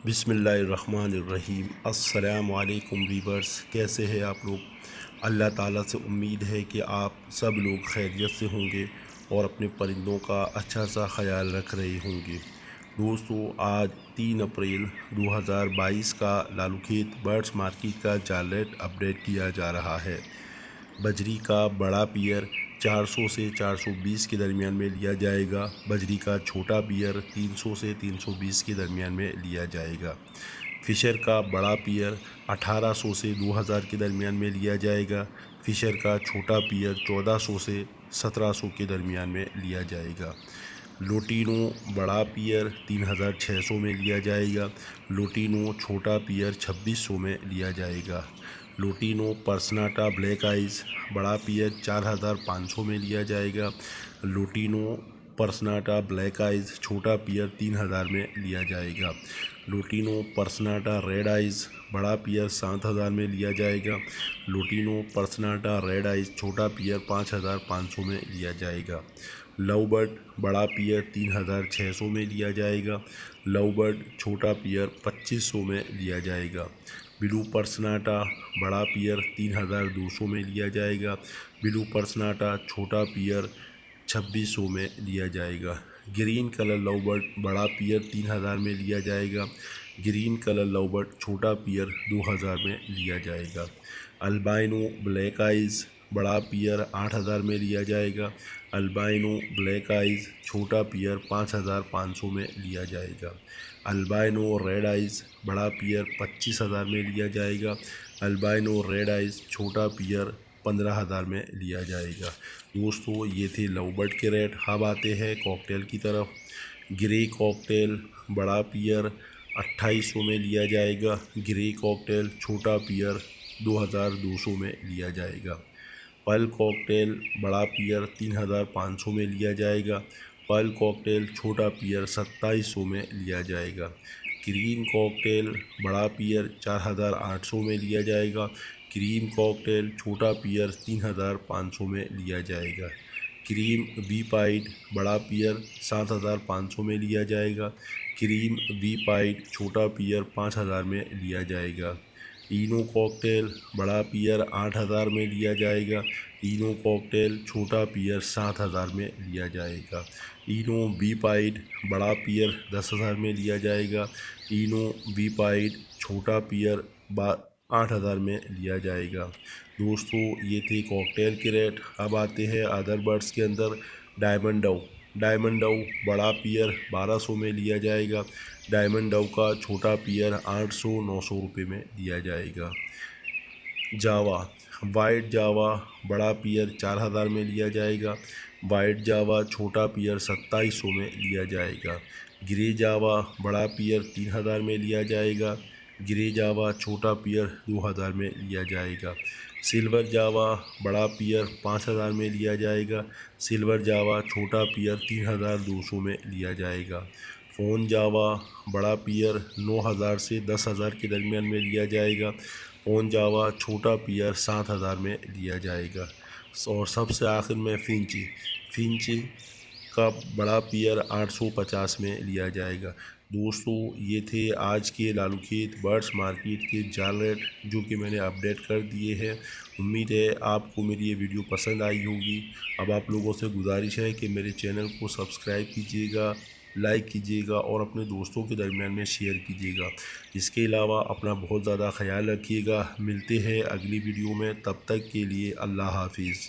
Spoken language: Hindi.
बिस्मिल्लाहिर्रहमानिर्रहीम। अस्सलाम वालेकुम वीवर्स, कैसे हैं आप लोग। अल्लाह ताला से उम्मीद है कि आप सब लोग खैरियत से होंगे और अपने परिंदों का अच्छा सा ख्याल रख रहे होंगे। दोस्तों, आज 3 अप्रैल 2022 का लालूखेत बर्ड्स मार्केट का जाल रेट अपडेट किया जा रहा है। बजरी का बड़ा पियर 400 से 420 के दरमियान में लिया जाएगा। बजरी का छोटा पियर 300 से 320 के दरमियान में लिया जाएगा। फिशर का बड़ा पियर 1800 से 2000 के दरमियान में लिया जाएगा। फिशर का छोटा पियर 1400 से 1700 के दरमियान में लिया जाएगा। लोटिनो बड़ा पियर 3600 में लिया जाएगा। लोटिनो छोटा पियर 2600 में लिया जाएगा। लोटिनो पर्सनाटा ब्लैक आइज़ बड़ा पियर 4500 में लिया जाएगा। लोटिनो पर्सनाटा ब्लैक आइज़ छोटा पियर 3000 में लिया जाएगा। लोटिनो पर्सनाटा रेड आइज़ बड़ा पियर 7000 में लिया जाएगा। लोटिनो पर्सनाटा रेड आइज़ छोटा पियर 5500 में लिया जाएगा। लवबर्ड बड़ा पियर 3600 में लिया जाएगा। लवबर्ड छोटा पियर 2500 में लिया जाएगा। ब्लू पर्सनाटा बड़ा पियर 3200 में लिया जाएगा। ब्लू पर्सनाटा छोटा पियर 2600 में लिया जाएगा। ग्रीन कलर लवबर्ड बड़ा पियर 3000 में लिया जाएगा। ग्रीन कलर लवबर्ड छोटा पियर 2000 में लिया जाएगा। अल्बाइनो ब्लैक आइज़ बड़ा पियर 8000 में लिया जाएगा। अल्बाइनो ब्लैक आइज़ छोटा पियर 5500 में लिया जाएगा। अल्बाइनो रेड आइज़ बड़ा पियर 25000 में लिया जाएगा। अल्बाइनो रेड आइज़ छोटा पियर 15000 में लिया जाएगा। दोस्तों, ये थे लवबर्ड के रेट। अब आते हैं कॉकटेल की तरफ। ग्रे कॉकटेल बड़ा पियर 2800 में लिया जाएगा। ग्रे कॉकटेल छोटा पियर 2200 में लिया जाएगा। पर्ल कॉकटेल बड़ा पियर 3500 में लिया जाएगा। पर्ल कॉकटेल छोटा पियर 2700 में लिया जाएगा। ग्रीन कॉकटेल बड़ा पियर 4800 में लिया जाएगा। क्रीम कॉकटेल छोटा पियर 3500 में लिया जाएगा। क्रीम वी पाइड बड़ा पियर 7500 में लिया जाएगा। क्रीम वी पाइड छोटा पियर 5000 में लिया जाएगा। इनो कॉकटेल बड़ा पियर 8000 में लिया जाएगा। इनो कॉकटेल छोटा पियर 7000 में लिया जाएगा। इनो वी पाइड बड़ा पियर 10000 में लिया जाएगा। इनो वी पाइड छोटा पियर 8000 में लिया जाएगा। दोस्तों, ये थे कॉकटेल के रेट। अब आते हैं अदर बर्ड्स के अंदर। डायमंड डव बड़ा पियर 1200 में लिया जाएगा। डायमंड डव का छोटा पियर 800-900 रुपये में लिया जाएगा। जावा वाइट जावा बड़ा पियर 4000 में लिया जाएगा। वाइट जावा छोटा पियर 2700 में लिया जाएगा। ग्रे जावा बड़ा पियर 3000 में लिया जाएगा। ग्रे जावा छोटा पियर 2000 में लिया जाएगा। सिल्वर जावा बड़ा पियर 5000 में लिया जाएगा। सिल्वर जावा छोटा पियर 3200 में लिया जाएगा। फ़ोन जावा बड़ा पियर 9000 से 10000 के दरमियान में लिया जाएगा। फ़ोन जावा छोटा पियर 7000 में लिया जाएगा। और सबसे आखिर में फिंच का बड़ा पियर 850 में लिया जाएगा। दोस्तों, ये थे आज के लालूखेत बर्ड्स मार्केट के जाल रेट जो कि मैंने अपडेट कर दिए हैं। उम्मीद है आपको मेरी ये वीडियो पसंद आई होगी। अब आप लोगों से गुजारिश है कि मेरे चैनल को सब्सक्राइब कीजिएगा, लाइक कीजिएगा और अपने दोस्तों के दरमियान में शेयर कीजिएगा। इसके अलावा अपना बहुत ज़्यादा ख्याल रखिएगा। मिलते हैं अगली वीडियो में, तब तक के लिए अल्लाह हाफिज़।